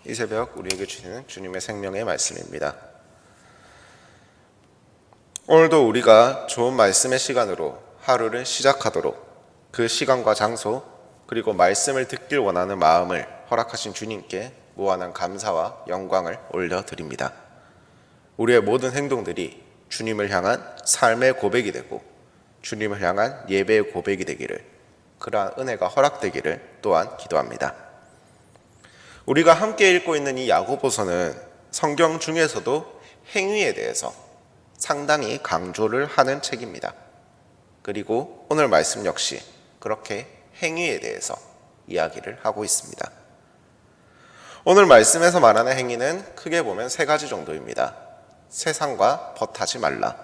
이 새벽 우리에게 주시는 주님의 생명의 말씀입니다. 오늘도 우리가 좋은 말씀의 시간으로 하루를 시작하도록 그 시간과 장소 그리고 말씀을 듣길 원하는 마음을 허락하신 주님께 무한한 감사와 영광을 올려드립니다. 우리의 모든 행동들이 주님을 향한 삶의 고백이 되고 주님을 향한 예배의 고백이 되기를, 그러한 은혜가 허락되기를 또한 기도합니다. 우리가 함께 읽고 있는 이 야고보서는 성경 중에서도 행위에 대해서 상당히 강조를 하는 책입니다. 그리고 오늘 말씀 역시 그렇게 행위에 대해서 이야기를 하고 있습니다. 오늘 말씀에서 말하는 행위는 크게 보면 세 가지 정도입니다. 세상과 벗하지 말라,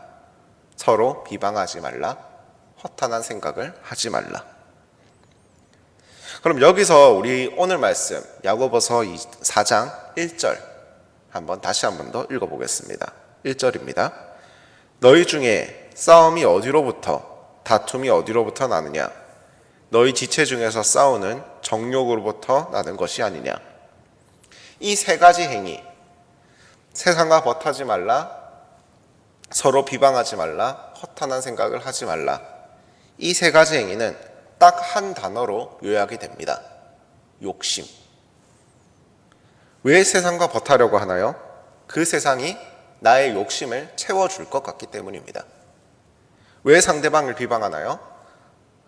서로 비방하지 말라, 허탄한 생각을 하지 말라. 그럼 여기서 우리 오늘 말씀 야고보서 4장 1절 다시 한 번 더 읽어보겠습니다. 1절입니다. 너희 중에 싸움이 어디로부터 다툼이 어디로부터 나느냐? 너희 지체 중에서 싸우는 정욕으로부터 나는 것이 아니냐? 이 세 가지 행위, 세상과 벗하지 말라, 서로 비방하지 말라, 허탄한 생각을 하지 말라, 이 세 가지 행위는 딱 한 단어로 요약이 됩니다. 욕심. 왜 세상과 벗하려고 하나요? 그 세상이 나의 욕심을 채워줄 것 같기 때문입니다. 왜 상대방을 비방하나요?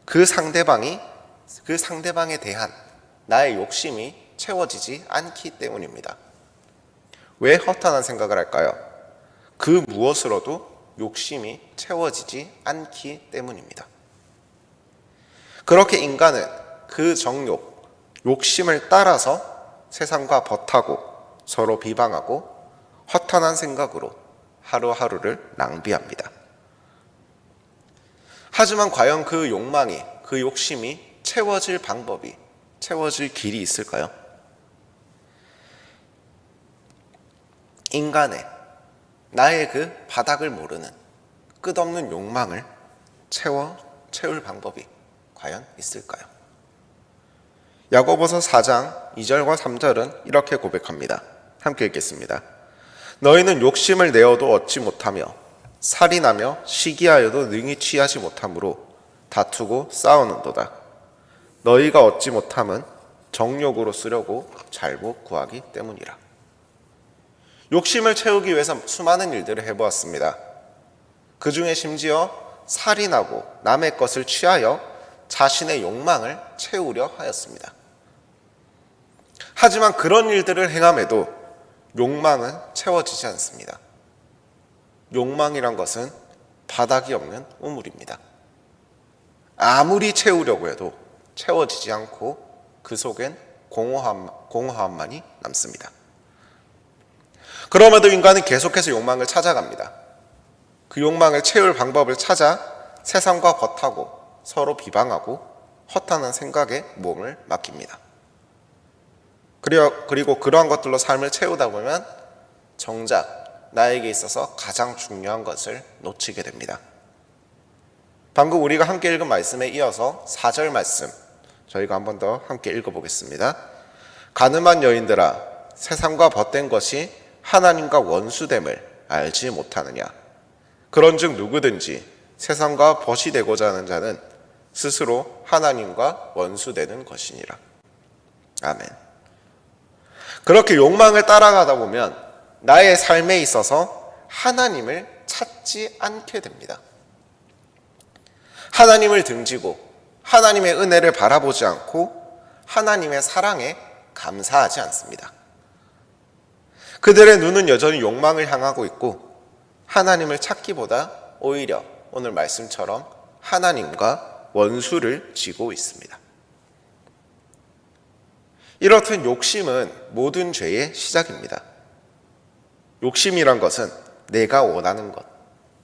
그 상대방에 대한 나의 욕심이 채워지지 않기 때문입니다. 왜 허탄한 생각을 할까요? 그 무엇으로도 욕심이 채워지지 않기 때문입니다. 그렇게 인간은 그 정욕, 욕심을 따라서 세상과 벗하고 서로 비방하고 허탄한 생각으로 하루하루를 낭비합니다. 하지만 과연 그 욕망이, 그 욕심이 채워질 방법이, 채워질 길이 있을까요? 인간의, 나의 그 바닥을 모르는 끝없는 욕망을 채울 방법이 과연 있을까요? 야고보서 4장 2절과 3절은 이렇게 고백합니다. 함께 읽겠습니다. 너희는 욕심을 내어도 얻지 못하며 살인하며 시기하여도 능히 취하지 못하므로 다투고 싸우는도다. 너희가 얻지 못함은 정욕으로 쓰려고 잘못 구하기 때문이라. 욕심을 채우기 위해서 수많은 일들을 해보았습니다. 그 중에 심지어 살인하고 남의 것을 취하여 자신의 욕망을 채우려 하였습니다. 하지만 그런 일들을 행함에도 욕망은 채워지지 않습니다. 욕망이란 것은 바닥이 없는 우물입니다. 아무리 채우려고 해도 채워지지 않고 그 속엔 공허함만이 남습니다. 그럼에도 인간은 계속해서 욕망을 찾아갑니다. 그 욕망을 채울 방법을 찾아 세상과 벗하고 서로 비방하고 허탄한 생각에 몸을 맡깁니다. 그리고 그러한 것들로 삶을 채우다 보면 정작 나에게 있어서 가장 중요한 것을 놓치게 됩니다. 방금 우리가 함께 읽은 말씀에 이어서 4절 말씀 저희가 한 번 더 함께 읽어보겠습니다. 가늠한 여인들아, 세상과 벗된 것이 하나님과 원수됨을 알지 못하느냐? 그런즉 누구든지 세상과 벗이 되고자 하는 자는 스스로 하나님과 원수되는 것이니라. 아멘. 그렇게 욕망을 따라가다 보면 나의 삶에 있어서 하나님을 찾지 않게 됩니다. 하나님을 등지고 하나님의 은혜를 바라보지 않고 하나님의 사랑에 감사하지 않습니다. 그들의 눈은 여전히 욕망을 향하고 있고 하나님을 찾기보다 오히려 오늘 말씀처럼 하나님과 원수를 지고 있습니다. 이렇듯 욕심은 모든 죄의 시작입니다. 욕심이란 것은 내가 원하는 것,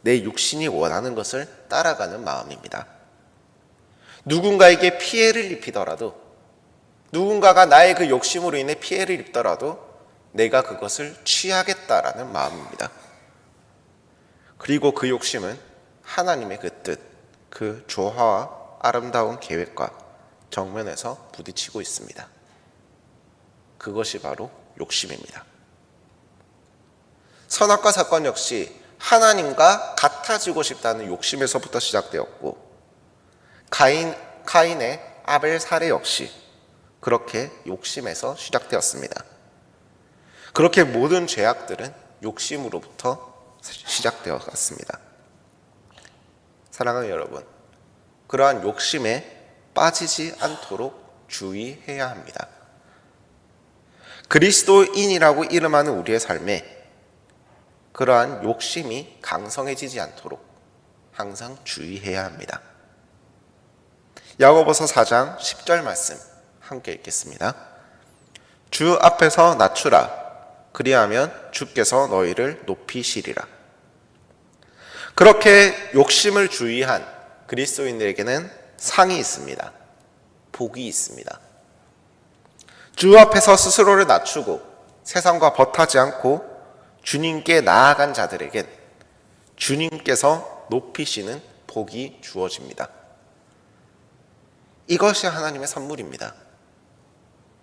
내 육신이 원하는 것을 따라가는 마음입니다. 누군가에게 피해를 입히더라도, 누군가가 나의 그 욕심으로 인해 피해를 입더라도 내가 그것을 취하겠다라는 마음입니다. 그리고 그 욕심은 하나님의 그 뜻, 그 조화와 아름다운 계획과 정면에서 부딪히고 있습니다. 그것이 바로 욕심입니다. 선악과 사건 역시 하나님과 같아지고 싶다는 욕심에서부터 시작되었고, 가인의 아벨 살해 역시 그렇게 욕심에서 시작되었습니다. 그렇게 모든 죄악들은 욕심으로부터 시작되어 갔습니다. 사랑하는 여러분, 그러한 욕심에 빠지지 않도록 주의해야 합니다. 그리스도인이라고 이름하는 우리의 삶에 그러한 욕심이 강성해지지 않도록 항상 주의해야 합니다. 야고보서 4장 10절 말씀 함께 읽겠습니다. 주 앞에서 낮추라. 그리하면 주께서 너희를 높이시리라. 그렇게 욕심을 주의한 그리스도인들에게는 상이 있습니다. 복이 있습니다. 주 앞에서 스스로를 낮추고 세상과 벗하지 않고 주님께 나아간 자들에겐 주님께서 높이시는 복이 주어집니다. 이것이 하나님의 선물입니다.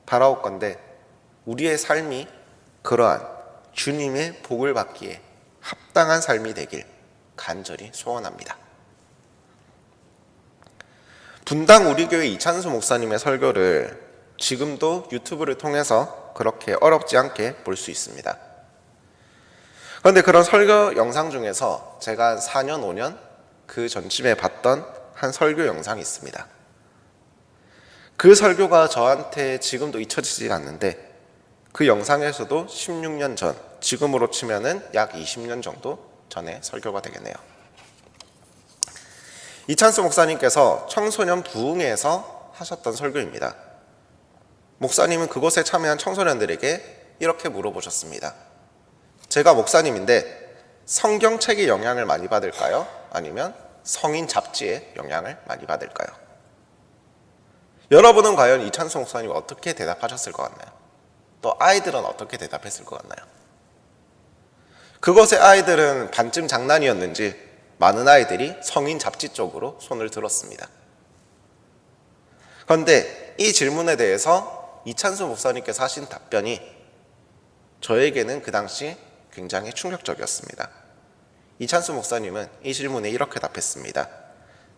바라옵건대 우리의 삶이 그러한 주님의 복을 받기에 합당한 삶이 되길 간절히 소원합니다. 분당 우리교회 이찬수 목사님의 설교를 지금도 유튜브를 통해서 그렇게 어렵지 않게 볼 수 있습니다. 그런데 그런 설교 영상 중에서 제가 4년, 5년 그 전쯤에 봤던 한 설교 영상이 있습니다. 그 설교가 저한테 지금도 잊혀지지 않는데, 그 영상에서도 16년 전, 지금으로 치면은 약 20년 정도 전에 설교가 되겠네요. 이찬수 목사님께서 청소년 부흥회에서 하셨던 설교입니다. 목사님은 그곳에 참여한 청소년들에게 이렇게 물어보셨습니다. 제가 목사님인데 성경책의 영향을 많이 받을까요? 아니면 성인 잡지의 영향을 많이 받을까요? 여러분은 과연 이찬수 목사님이 어떻게 대답하셨을 것 같나요? 또 아이들은 어떻게 대답했을 것 같나요? 그것의 아이들은 반쯤 장난이었는지 많은 아이들이 성인 잡지 쪽으로 손을 들었습니다. 그런데 이 질문에 대해서 이찬수 목사님께서 하신 답변이 저에게는 그 당시 굉장히 충격적이었습니다. 이찬수 목사님은 이 질문에 이렇게 답했습니다.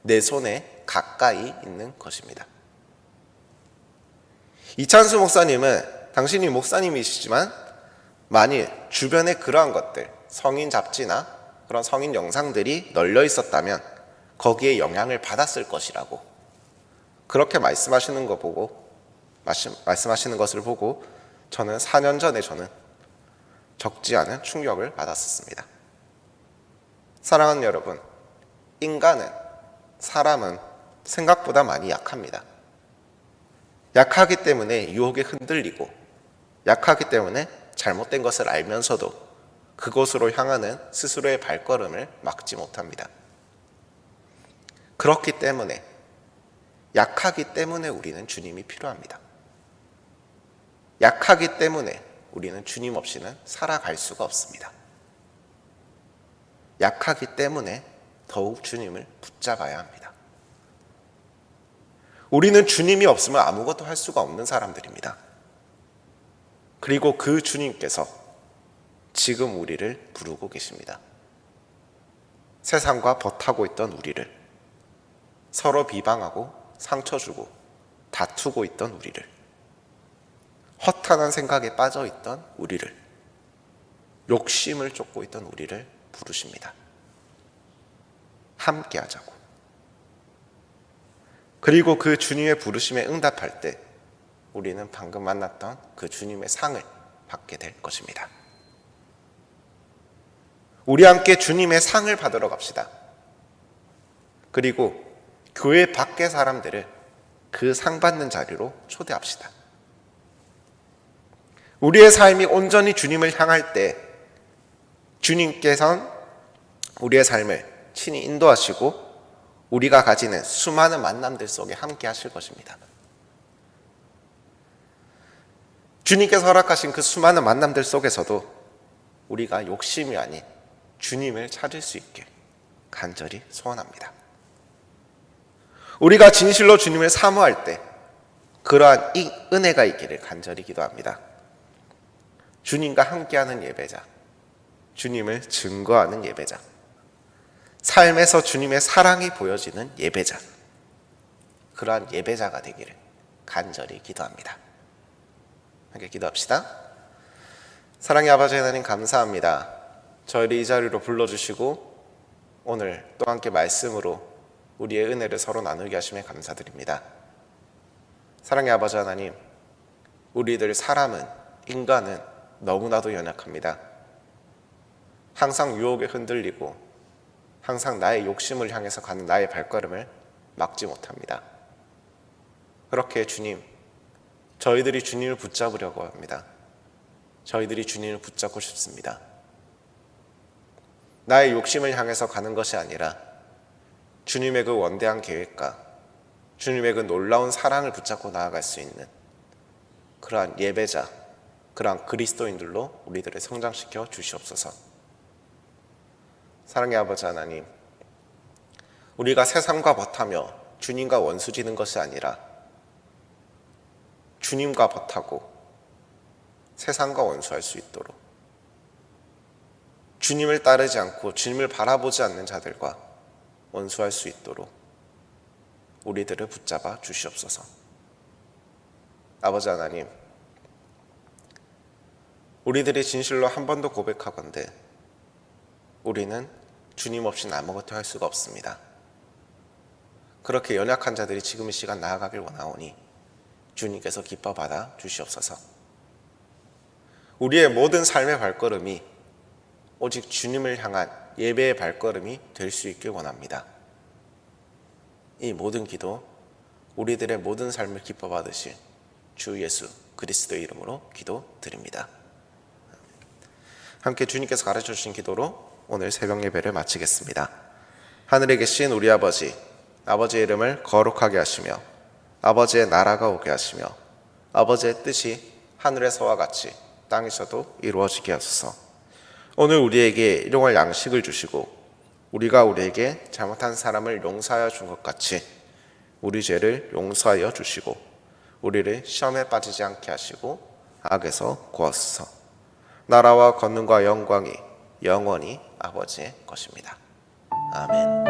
내 손에 가까이 있는 것입니다. 이찬수 목사님은 당신이 목사님이시지만 만일 주변에 그러한 것들, 성인 잡지나 그런 성인 영상들이 널려 있었다면 거기에 영향을 받았을 것이라고 그렇게 말씀하시는 것을 보고 저는 4년 전에 적지 않은 충격을 받았었습니다. 사랑하는 여러분, 사람은 생각보다 많이 약합니다. 약하기 때문에 유혹에 흔들리고, 약하기 때문에 잘못된 것을 알면서도 그곳으로 향하는 스스로의 발걸음을 막지 못합니다. 그렇기 때문에, 약하기 때문에 우리는 주님이 필요합니다. 약하기 때문에 우리는 주님 없이는 살아갈 수가 없습니다. 약하기 때문에 더욱 주님을 붙잡아야 합니다. 우리는 주님이 없으면 아무것도 할 수가 없는 사람들입니다. 그리고 그 주님께서 지금 우리를 부르고 계십니다. 세상과 벗하고 있던 우리를, 서로 비방하고 상처 주고 다투고 있던 우리를, 허탄한 생각에 빠져 있던 우리를, 욕심을 쫓고 있던 우리를 부르십니다. 함께 하자고. 그리고 그 주님의 부르심에 응답할 때 우리는 방금 만났던 그 주님의 상을 받게 될 것입니다. 우리 함께 주님의 상을 받으러 갑시다. 그리고 교회 밖의 사람들을 그 상 받는 자리로 초대합시다. 우리의 삶이 온전히 주님을 향할 때 주님께서는 우리의 삶을 친히 인도하시고 우리가 가지는 수많은 만남들 속에 함께 하실 것입니다. 주님께서 허락하신 그 수많은 만남들 속에서도 우리가 욕심이 아닌 주님을 찾을 수 있게 간절히 소원합니다. 우리가 진실로 주님을 사모할 때 그러한 이 은혜가 있기를 간절히 기도합니다. 주님과 함께하는 예배자, 주님을 증거하는 예배자, 삶에서 주님의 사랑이 보여지는 예배자, 그러한 예배자가 되기를 간절히 기도합니다. 함께 기도합시다. 사랑의 아버지 하나님, 감사합니다. 저희를 이 자리로 불러주시고 오늘 또 함께 말씀으로 우리의 은혜를 서로 나누게 하심에 감사드립니다. 사랑의 아버지 하나님, 우리들 사람은, 인간은 너무나도 연약합니다. 항상 유혹에 흔들리고 항상 나의 욕심을 향해서 가는 나의 발걸음을 막지 못합니다. 그렇게 주님, 저희들이 주님을 붙잡으려고 합니다. 저희들이 주님을 붙잡고 싶습니다. 나의 욕심을 향해서 가는 것이 아니라 주님의 그 원대한 계획과 주님의 그 놀라운 사랑을 붙잡고 나아갈 수 있는 그러한 예배자, 그러한 그리스도인들로 우리들을 성장시켜 주시옵소서. 사랑의 아버지 하나님, 우리가 세상과 버타며 주님과 원수지는 것이 아니라 주님과 버타고 세상과 원수할 수 있도록, 주님을 따르지 않고 주님을 바라보지 않는 자들과 원수할 수 있도록 우리들을 붙잡아 주시옵소서. 아버지 하나님, 우리들이 진실로 한 번 더 고백하건대 우리는 주님 없이는 아무것도 할 수가 없습니다. 그렇게 연약한 자들이 지금 이 시간 나아가길 원하오니 주님께서 기뻐 받아 주시옵소서. 우리의 모든 삶의 발걸음이 오직 주님을 향한 예배의 발걸음이 될 수 있길 원합니다. 이 모든 기도, 우리들의 모든 삶을 기뻐 받으실 주 예수 그리스도의 이름으로 기도드립니다. 함께 주님께서 가르쳐 주신 기도로 오늘 새벽 예배를 마치겠습니다. 하늘에 계신 우리 아버지, 아버지의 이름을 거룩하게 하시며 아버지의 나라가 오게 하시며 아버지의 뜻이 하늘에서와 같이 땅에서도 이루어지게 하소서. 오늘 우리에게 일용할 양식을 주시고 우리가 우리에게 잘못한 사람을 용서하여 준 것 같이 우리 죄를 용서하여 주시고 우리를 시험에 빠지지 않게 하시고 악에서 구하소서. 나라와 권능과 영광이 영원히 아버지의 것입니다. 아멘.